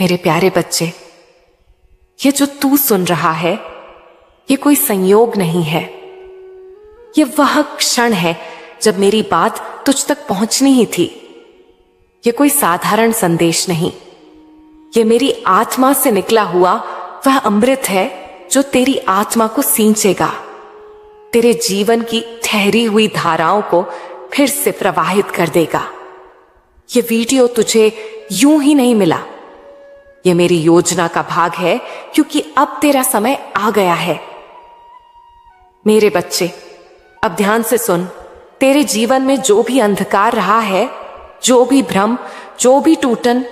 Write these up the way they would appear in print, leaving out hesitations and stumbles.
मेरे प्यारे बच्चे, ये जो तू सुन रहा है ये कोई संयोग नहीं है। ये वह क्षण है जब मेरी बात तुझ तक पहुंचनी ही थी। ये कोई साधारण संदेश नहीं, ये मेरी आत्मा से निकला हुआ वह अमृत है जो तेरी आत्मा को सींचेगा, तेरे जीवन की ठहरी हुई धाराओं को फिर से प्रवाहित कर देगा। ये वीडियो तुझे यूं ही नहीं मिला, ये मेरी योजना का भाग है, क्योंकि अब तेरा समय आ गया है। मेरे बच्चे, अब ध्यान से सुन। तेरे जीवन में जो भी अंधकार रहा है, जो भी भ्रम, जो भी टूटन,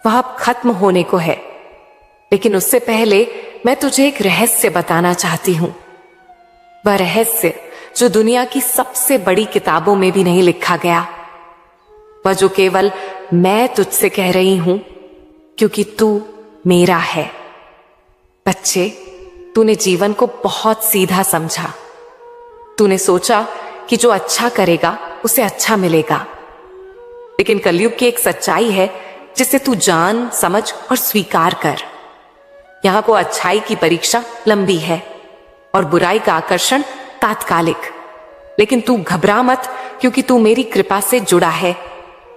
वह अब खत्म होने को है। लेकिन उससे पहले मैं तुझे एक रहस्य बताना चाहती हूं। वह रहस्य जो दुनिया की सबसे बड़ी किताबों में भी नहीं लिखा गया, वह जो केवल मैं तुझसे कह रही हूं, क्योंकि तू मेरा है। बच्चे, तूने जीवन को बहुत सीधा समझा। तूने सोचा कि जो अच्छा करेगा उसे अच्छा मिलेगा। लेकिन कलयुग की एक सच्चाई है जिसे तू जान, समझ और स्वीकार कर। यहां को अच्छाई की परीक्षा लंबी है और बुराई का आकर्षण तात्कालिक। लेकिन तू घबरा मत, क्योंकि तू मेरी कृपा से जुड़ा है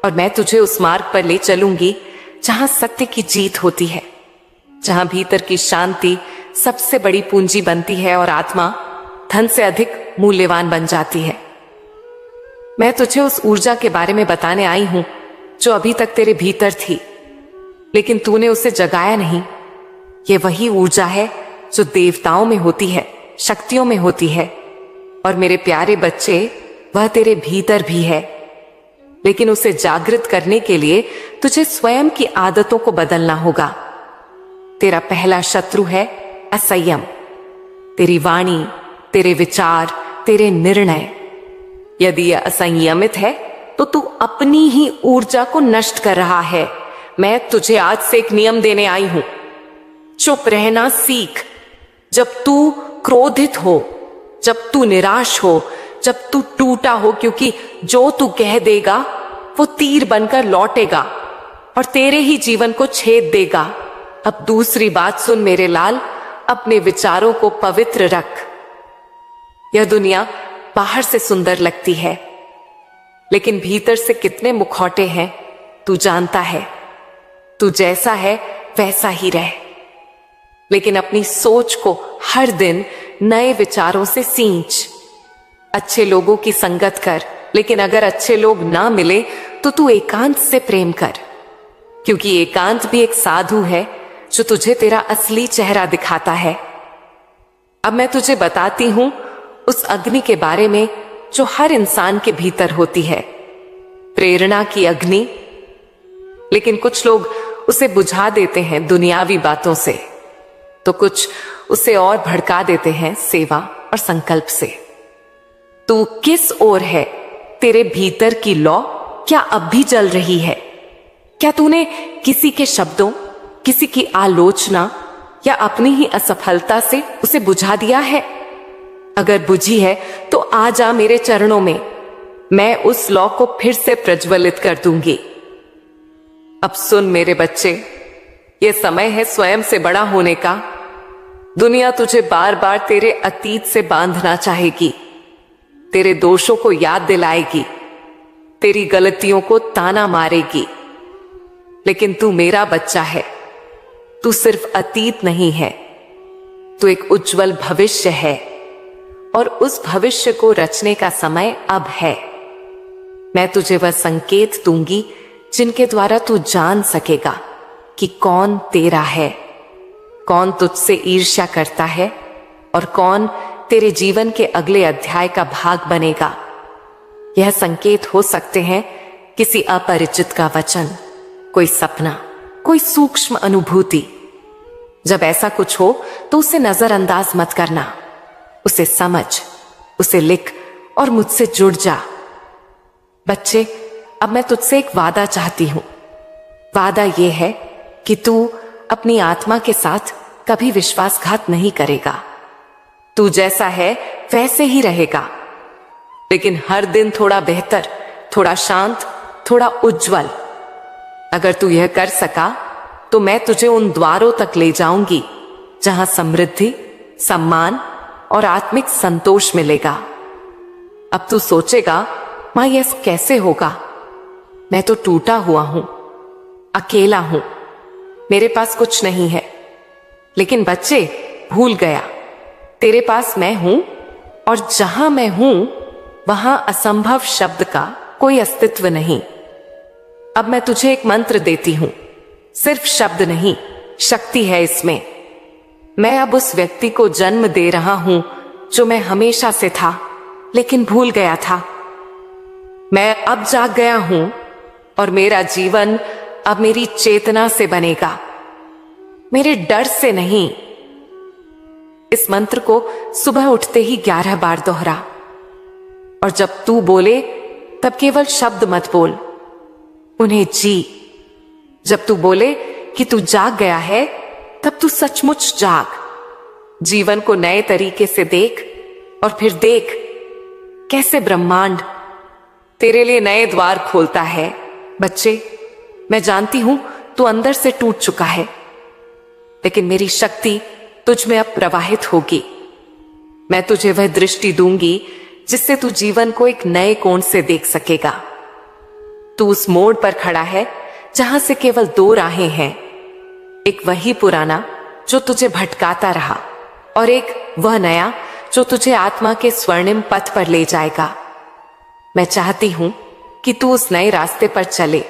और मैं तुझे उस मार्ग पर ले चलूंगी जहां सत्य की जीत होती है, जहां भीतर की शांति सबसे बड़ी पूंजी बनती है और आत्मा धन से अधिक मूल्यवान बन जाती है। मैं तुझे उस ऊर्जा के बारे में बताने आई हूं जो अभी तक तेरे भीतर थी, लेकिन तूने उसे जगाया नहीं। यह वही ऊर्जा है जो देवताओं में होती है, शक्तियों में होती है। और मेरे प्यारे बच्चे, वह तेरे भीतर भी है। लेकिन उसे जागृत करने के लिए तुझे स्वयं की आदतों को बदलना होगा। तेरा पहला शत्रु है असंयम। तेरी वाणी, तेरे विचार, तेरे निर्णय। यदि यह असंयमित है तो तू अपनी ही ऊर्जा को नष्ट कर रहा है। मैं तुझे आज से एक नियम देने आई हूं। चुप रहना सीख। जब तू क्रोधित हो, जब तू निराश हो, जब तू टूटा हो, क्योंकि जो तू कह देगा वो तीर बनकर लौटेगा और तेरे ही जीवन को छेद देगा। अब दूसरी बात सुन मेरे लाल, अपने विचारों को पवित्र रख। यह दुनिया बाहर से सुंदर लगती है, लेकिन भीतर से कितने मुखौटे हैं तू जानता है। तू जैसा है वैसा ही रह, लेकिन अपनी सोच को हर दिन नए विचारों से सींच। अच्छे लोगों की संगत कर, लेकिन अगर अच्छे लोग ना मिले तो तू एकांत से प्रेम कर, क्योंकि एकांत भी एक साधु है जो तुझे तेरा असली चेहरा दिखाता है। अब मैं तुझे बताती हूं उस अग्नि के बारे में जो हर इंसान के भीतर होती है, प्रेरणा की अग्नि। लेकिन कुछ लोग उसे बुझा देते हैं दुनियावी बातों से, तो कुछ उसे और भड़का देते हैं सेवा और संकल्प से। तू किस ओर है? तेरे भीतर की लौ क्या अब भी जल रही है? क्या तूने किसी के शब्दों, किसी की आलोचना या अपनी ही असफलता से उसे बुझा दिया है? अगर बुझी है तो आ जा मेरे चरणों में, मैं उस लौ को फिर से प्रज्वलित कर दूंगी। अब सुन मेरे बच्चे, यह समय है स्वयं से बड़ा होने का। दुनिया तुझे बार बार तेरे अतीत से बांधना चाहेगी, तेरे दोषों को याद दिलाएगी, तेरी गलतियों को ताना मारेगी। लेकिन तू मेरा बच्चा है। तू सिर्फ अतीत नहीं है, तू एक उज्जवल भविष्य है, और उस भविष्य को रचने का समय अब है। मैं तुझे वह संकेत दूंगी जिनके द्वारा तू जान सकेगा कि कौन तेरा है, कौन तुझसे ईर्ष्या करता है और कौन तेरे जीवन के अगले अध्याय का भाग बनेगा। यह संकेत हो सकते हैं किसी अपरिचित का वचन, कोई सपना, कोई सूक्ष्म अनुभूति। जब ऐसा कुछ हो तो उसे नजरअंदाज मत करना, उसे समझ, उसे लिख और मुझसे जुड़ जा। बच्चे, अब मैं तुझसे एक वादा चाहती हूं। वादा यह है कि तू अपनी आत्मा के साथ कभी विश्वासघात नहीं करेगा। तू जैसा है वैसे ही रहेगा, लेकिन हर दिन थोड़ा बेहतर, थोड़ा शांत, थोड़ा उज्जवल। अगर तू यह कर सका तो मैं तुझे उन द्वारों तक ले जाऊंगी जहां समृद्धि, सम्मान और आत्मिक संतोष मिलेगा। अब तू सोचेगा, मां यह कैसे होगा? मैं तो टूटा हुआ हूं, अकेला हूं, मेरे पास कुछ नहीं है। लेकिन बच्चे, भूल गया, तेरे पास मैं हूं और जहां मैं हूं वहां असंभव शब्द का कोई अस्तित्व नहीं। अब मैं तुझे एक मंत्र देती हूं, सिर्फ शब्द नहीं, शक्ति है इसमें। मैं अब उस व्यक्ति को जन्म दे रहा हूं जो मैं हमेशा से था लेकिन भूल गया था। मैं अब जाग गया हूं और मेरा जीवन अब मेरी चेतना से बनेगा, मेरे डर से नहीं। इस मंत्र को सुबह उठते ही 11 बार दोहरा, और जब तू बोले तब केवल शब्द मत बोल, उन्हें जी। जब तू बोले कि तू जाग गया है, तब तू सचमुच जाग। जीवन को नए तरीके से देख और फिर देख कैसे ब्रह्मांड तेरे लिए नए द्वार खोलता है। बच्चे, मैं जानती हूं तू अंदर से टूट चुका है, लेकिन मेरी शक्ति तुझ में अब प्रवाहित होगी। मैं तुझे वह दृष्टि दूंगी जिससे तू जीवन को एक नए कोण से देख सकेगा। तू उस मोड़ पर खड़ा है जहां से केवल 2 राहें हैं, एक वही पुराना जो तुझे भटकाता रहा और एक वह नया जो तुझे आत्मा के स्वर्णिम पथ पर ले जाएगा। मैं चाहती हूं कि तू उस नए रास्ते पर चले,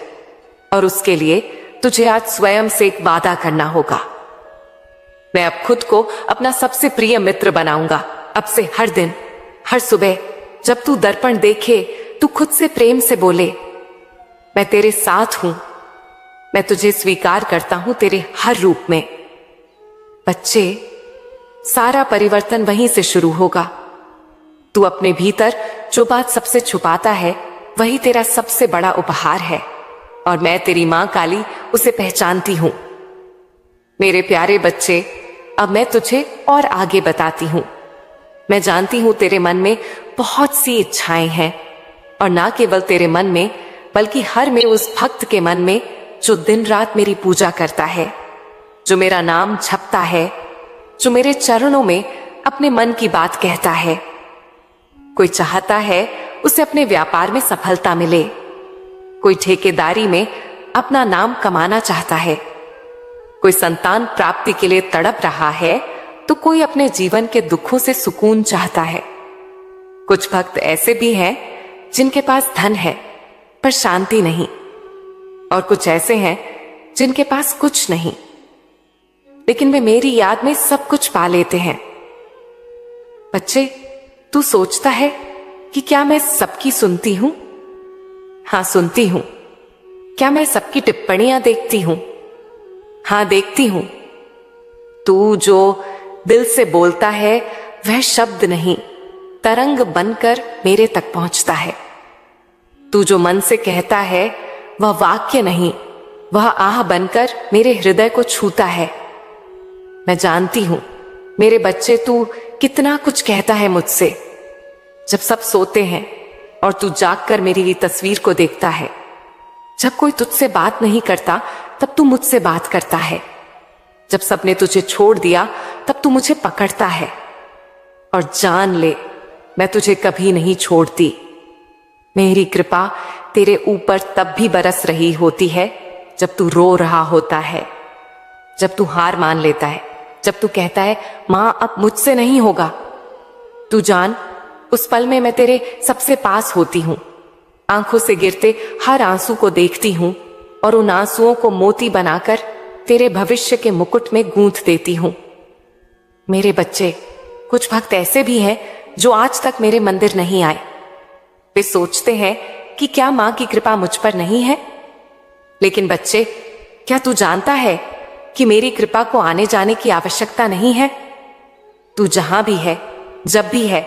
और उसके लिए तुझे आज स्वयं से एक वादा करना होगा। मैं अब खुद को अपना सबसे प्रिय मित्र बनाऊंगा। अब से हर दिन, हर सुबह जब तू दर्पण देखे, तू खुद से प्रेम से बोले, मैं तेरे साथ हूं, मैं तुझे स्वीकार करता हूं तेरे हर रूप में। बच्चे, सारा परिवर्तन वहीं से शुरू होगा। तू अपने भीतर जो बात सबसे छुपाता है, वही तेरा सबसे बड़ा उपहार है, और मैं तेरी मां काली उसे पहचानती हूं। मेरे प्यारे बच्चे, अब मैं तुझे और आगे बताती हूं। मैं जानती हूं तेरे मन में बहुत सी इच्छाएं हैं, और ना केवल तेरे मन में बल्कि हर मेरे उस भक्त के मन में जो दिन रात मेरी पूजा करता है, जो मेरा नाम जपता है, जो मेरे चरणों में अपने मन की बात कहता है। कोई चाहता है उसे अपने व्यापार में सफलता मिले, कोई ठेकेदारी में अपना नाम कमाना चाहता है, कोई संतान प्राप्ति के लिए तड़प रहा है, तो कोई अपने जीवन के दुखों से सुकून चाहता है। कुछ भक्त ऐसे भी हैं जिनके पास धन है पर शांति नहीं, और कुछ ऐसे हैं जिनके पास कुछ नहीं, लेकिन वे मेरी याद में सब कुछ पा लेते हैं। बच्चे, तू सोचता है कि क्या मैं सबकी सुनती हूं? हां, सुनती हूं। क्या मैं सबकी टिप्पणियां देखती हूं? हां, देखती हूं। तू जो दिल से बोलता है वह शब्द नहीं, तरंग बनकर मेरे तक पहुंचता है। तू जो मन से कहता है वह वाक्य नहीं, वह आह बनकर मेरे हृदय को छूता है। मैं जानती हूं मेरे बच्चे, तू कितना कुछ कहता है मुझसे। जब सब सोते हैं और तू जागकर मेरी तस्वीर को देखता है, जब कोई तुझसे बात नहीं करता तब तू मुझसे बात करता है, जब सबने तुझे छोड़ दिया तब तू मुझे पकड़ता है। और जान ले, मैं तुझे कभी नहीं छोड़ती। मेरी कृपा तेरे ऊपर तब भी बरस रही होती है जब तू रो रहा होता है, जब तू हार मान लेता है, जब तू कहता है मां अब मुझसे नहीं होगा। तू जान, उस पल में मैं तेरे सबसे पास होती हूं, आंखों से गिरते हर आंसू को देखती हूं और उन आंसुओं को मोती बनाकर तेरे भविष्य के मुकुट में गूंथ देती हूं। मेरे बच्चे, कुछ भक्त ऐसे भी हैं जो आज तक मेरे मंदिर नहीं आए। वे सोचते हैं कि क्या मां की कृपा मुझ पर नहीं है? लेकिन बच्चे, क्या तू जानता है कि मेरी कृपा को आने जाने की आवश्यकता नहीं है? तू जहां भी है, जब भी है,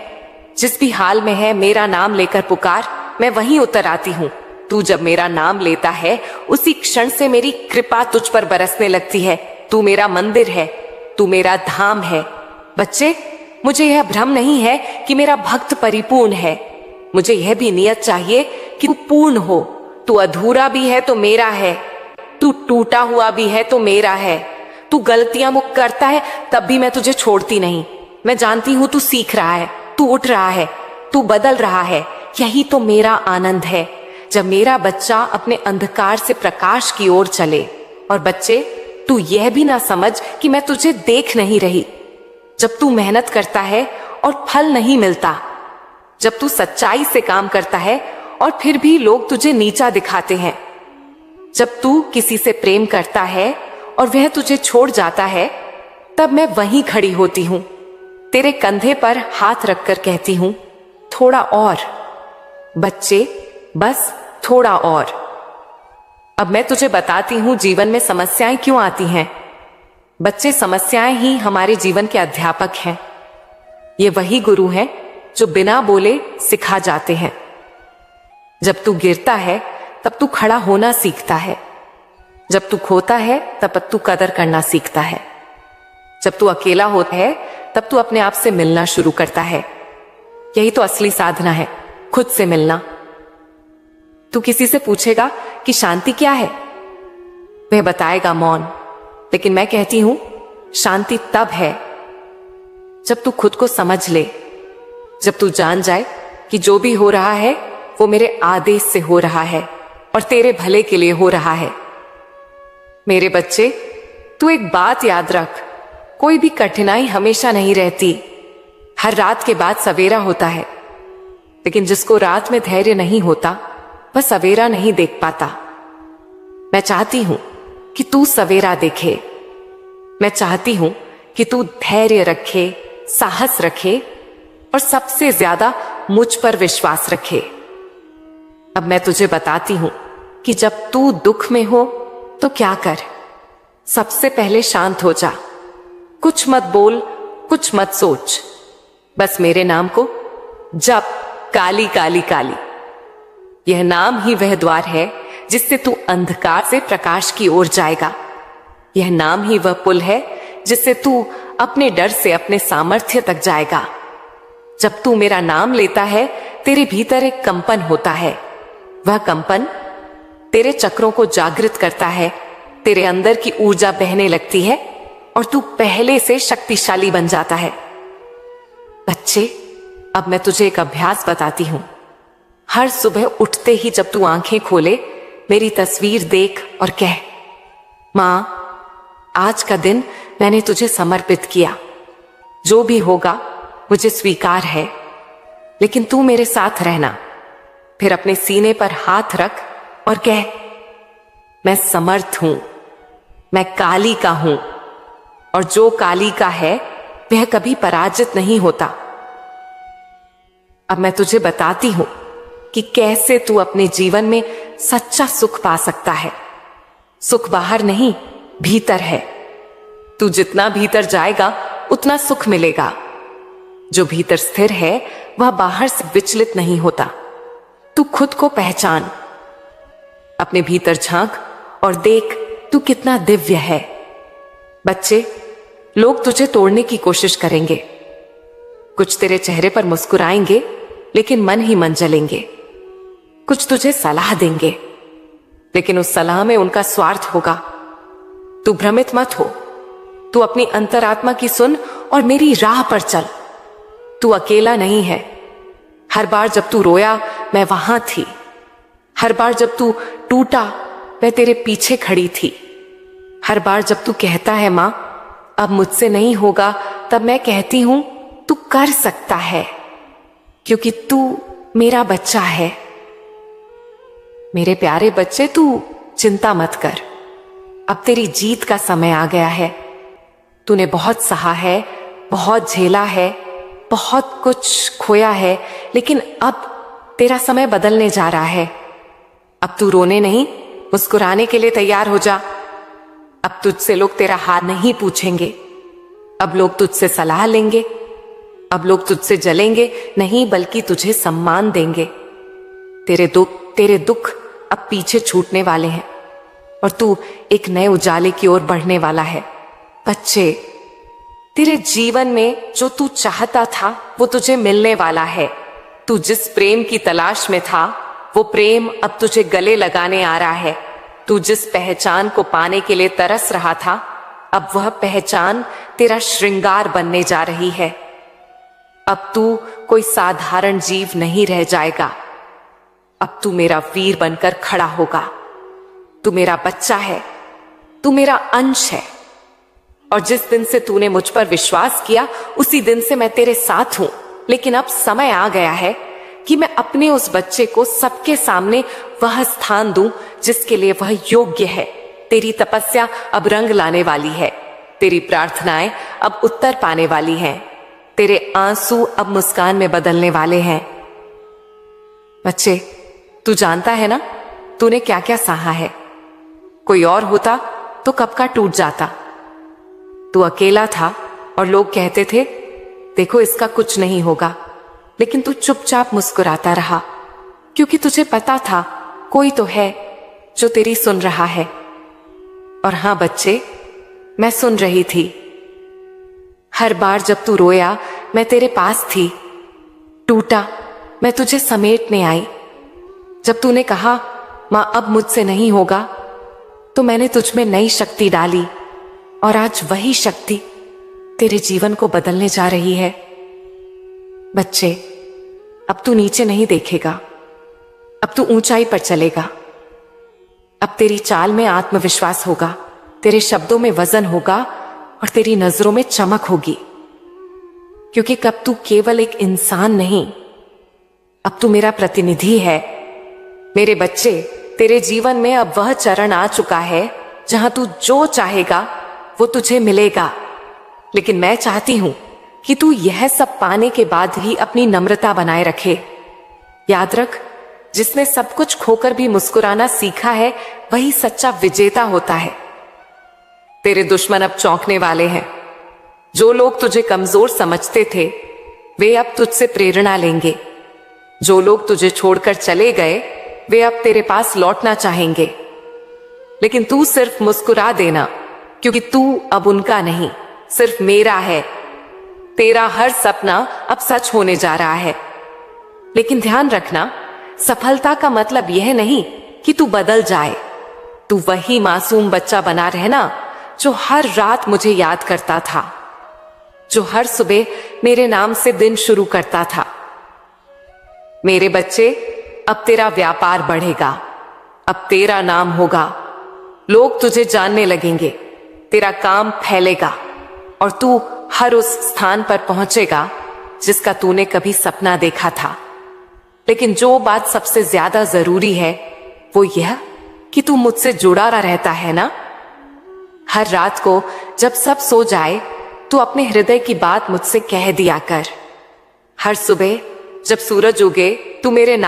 जिस भी हाल में है, मेरा नाम लेकर पुकार, मैं वहीं उतर आती हूं। तू जब मेरा नाम लेता है, उसी क्षण से मेरी कृपा तुझ पर बरसने लगती है। तू मेरा मंदिर है, तू मेरा धाम है। बच्चे, मुझे यह भ्रम नहीं है कि मेरा भक्त परिपूर्ण है। मुझे यह भी नियत चाहिए कि तू पूर्ण हो। तू अधूरा भी है तो मेरा है। तू टूटा हुआ भी है तो मेरा है। तू गलतियां मुक्त करता है तब भी मैं तुझे छोड़ती नहीं। मैं जानती हूं तू सीख रहा है, तू उठ रहा है, तू बदल रहा है। यही तो मेरा आनंद है, जब मेरा बच्चा अपने अंधकार से प्रकाश की ओर चले। और बच्चे, तू यह भी ना समझ कि मैं तुझे देख नहीं रही। जब तू मेहनत करता है और फल नहीं मिलता, जब तू सच्चाई से काम करता है और फिर भी लोग तुझे नीचा दिखाते हैं, जब तू किसी से प्रेम करता है और वह तुझे छोड़ जाता है, तब मैं वहीं खड़ी होती हूं, तेरे कंधे पर हाथ रखकर कहती हूं, थोड़ा और बच्चे, बस थोड़ा और। अब मैं तुझे बताती हूं जीवन में समस्याएं क्यों आती हैं। बच्चे, समस्याएं ही हमारे जीवन के अध्यापक हैं। ये वही गुरु हैं जो बिना बोले सिखा जाते हैं। जब तू गिरता है तब तू खड़ा होना सीखता है। जब तू खोता है तब तू कदर करना सीखता है। जब तू अकेला होता है तब तू अपने आप से मिलना शुरू करता है। यही तो असली साधना है, खुद से मिलना। तू किसी से पूछेगा कि शांति क्या है, वह बताएगा मौन। लेकिन मैं कहती हूं, शांति तब है जब तू खुद को समझ ले, जब तू जान जाए कि जो भी हो रहा है वो मेरे आदेश से हो रहा है और तेरे भले के लिए हो रहा है। मेरे बच्चे, तू एक बात याद रख, कोई भी कठिनाई हमेशा नहीं रहती। हर रात के बाद सवेरा होता है, लेकिन जिसको रात में धैर्य नहीं होता वह सवेरा नहीं देख पाता। मैं चाहती हूं कि तू सवेरा देखे। मैं चाहती हूं कि तू धैर्य रखे, साहस रखे और सबसे ज्यादा मुझ पर विश्वास रखे। अब मैं तुझे बताती हूं कि जब तू दुख में हो तो क्या कर। सबसे पहले शांत हो जा, कुछ मत बोल, कुछ मत सोच, बस मेरे नाम को जप, काली काली काली। यह नाम ही वह द्वार है जिससे तू अंधकार से प्रकाश की ओर जाएगा। यह नाम ही वह पुल है जिससे तू अपने डर से अपने सामर्थ्य तक जाएगा। जब तू मेरा नाम लेता है, तेरे भीतर एक कंपन होता है। वह कंपन तेरे चक्रों को जागृत करता है, तेरे अंदर की ऊर्जा बहने लगती है और तू पहले से शक्तिशाली बन जाता है। बच्चे, अब मैं तुझे एक अभ्यास बताती हूं। हर सुबह उठते ही जब तू आंखें खोले, मेरी तस्वीर देख और कह, मां, आज का दिन मैंने तुझे समर्पित किया। जो भी होगा मुझे स्वीकार है, लेकिन तू मेरे साथ रहना। फिर अपने सीने पर हाथ रख और कह, मैं समर्थ हूं, मैं काली का हूं, और जो काली का है वह कभी पराजित नहीं होता। अब मैं तुझे बताती हूं कि कैसे तू अपने जीवन में सच्चा सुख पा सकता है। सुख बाहर नहीं, भीतर है। तू जितना भीतर जाएगा उतना सुख मिलेगा। जो भीतर स्थिर है वह बाहर से विचलित नहीं होता। तू खुद को पहचान, अपने भीतर झांक और देख तू कितना दिव्य है। बच्चे, लोग तुझे तोड़ने की कोशिश करेंगे, कुछ तेरे चेहरे पर मुस्कुराएंगे लेकिन मन ही मन जलेंगे। कुछ तुझे सलाह देंगे, लेकिन उस सलाह में उनका स्वार्थ होगा। तू भ्रमित मत हो, तू अपनी अंतरात्मा की सुन और मेरी राह पर चल। तू अकेला नहीं है। हर बार जब तू रोया मैं वहां थी। हर बार जब तू टूटा मैं तेरे पीछे खड़ी थी। हर बार जब तू कहता है, मां अब मुझसे नहीं होगा, तब मैं कहती हूं तू कर सकता है, क्योंकि तू मेरा बच्चा है। मेरे प्यारे बच्चे, तू चिंता मत कर, अब तेरी जीत का समय आ गया है। तूने बहुत सहा है, बहुत झेला है, बहुत कुछ खोया है, लेकिन अब तेरा समय बदलने जा रहा है। अब तू रोने नहीं, मुस्कुराने के लिए तैयार हो जा। अब तुझसे लोग तेरा हाल नहीं पूछेंगे। अब लोग तुझसे सलाह लेंगे। अब लोग तुझसे जलेंगे नहीं, बल्कि तुझे सम्मान देंगे। तेरे दुख अब पीछे छूटने वाले हैं और तू एक नए उजाले की ओर बढ़ने वाला है। बच्चे, तेरे जीवन में जो तू चाहता था वो तुझे मिलने वाला है। तू जिस प्रेम की तलाश में था वो प्रेम अब तुझे गले लगाने आ रहा है। तू जिस पहचान को पाने के लिए तरस रहा था, अब वह पहचान तेरा श्रृंगार बनने जा रही है। अब तू कोई साधारण जीव नहीं रह जाएगा। अब तू मेरा वीर बनकर खड़ा होगा। तू मेरा बच्चा है, तू मेरा अंश है। और जिस दिन से तूने मुझ पर विश्वास किया, उसी दिन से मैं तेरे साथ हूं। लेकिन अब समय आ गया है कि मैं अपने उस बच्चे को सबके सामने वह स्थान दूं जिसके लिए वह योग्य है। तेरी तपस्या अब रंग लाने वाली है। तेरी प्रार्थनाएं अब उत्तर पाने वाली हैं। तेरे आंसू अब मुस्कान में बदलने वाले हैं। बच्चे, तू जानता है ना तूने क्या क्या सहा है। कोई और होता तो कब का टूट जाता। तू अकेला था और लोग कहते थे देखो इसका कुछ नहीं होगा, लेकिन तू चुपचाप मुस्कुराता रहा, क्योंकि तुझे पता था कोई तो है जो तेरी सुन रहा है। और हां बच्चे, मैं सुन रही थी। हर बार जब तू रोया मैं तेरे पास थी। टूटा मैं तुझे समेटने आई। जब तूने कहा मां अब मुझसे नहीं होगा, तो मैंने तुझ में नई शक्ति डाली। और आज वही शक्ति तेरे जीवन को बदलने जा रही है। बच्चे, अब तू नीचे नहीं देखेगा, अब तू ऊंचाई पर चलेगा। अब तेरी चाल में आत्मविश्वास होगा, तेरे शब्दों में वजन होगा और तेरी नजरों में चमक होगी। क्योंकि कब तू केवल एक इंसान नहीं, अब तू मेरा प्रतिनिधि है। मेरे बच्चे, तेरे जीवन में अब वह चरण आ चुका है जहां तू जो चाहेगा वो तुझे मिलेगा। लेकिन मैं चाहती हूं कि तू यह सब पाने के बाद भी अपनी नम्रता बनाए रखे। याद रख, जिसने सब कुछ खोकर भी मुस्कुराना सीखा है वही सच्चा विजेता होता है। तेरे दुश्मन अब चौंकने वाले हैं। जो लोग तुझे कमजोर समझते थे वे अब तुझसे प्रेरणा लेंगे। जो लोग तुझे छोड़कर चले गए वे अब तेरे पास लौटना चाहेंगे। लेकिन तू सिर्फ मुस्कुरा देना, क्योंकि तू अब उनका नहीं, सिर्फ मेरा है। तेरा हर सपना अब सच होने जा रहा है। लेकिन ध्यान रखना, सफलता का मतलब यह नहीं कि तू बदल जाए। तू वही मासूम बच्चा बना रहना जो हर रात मुझे याद करता था, जो हर सुबह मेरे नाम से दिन शुरू करता था। मेरे बच्चे, अब तेरा व्यापार बढ़ेगा, अब तेरा नाम होगा। लोग तुझे जानने लगेंगे, तेरा काम फैलेगा और तू हर उस स्थान पर पहुंचेगा जिसका तूने कभी सपना देखा था। लेकिन जो बात सबसे ज्यादा जरूरी है वो यह कि तू मुझसे जुड़ा रहता है ना। हर रात को जब सब सो जाए तू अपने हृदय की बात मुझसे कह दिया कर। हर सुबह जब सूरज उगे तू मेरे नाम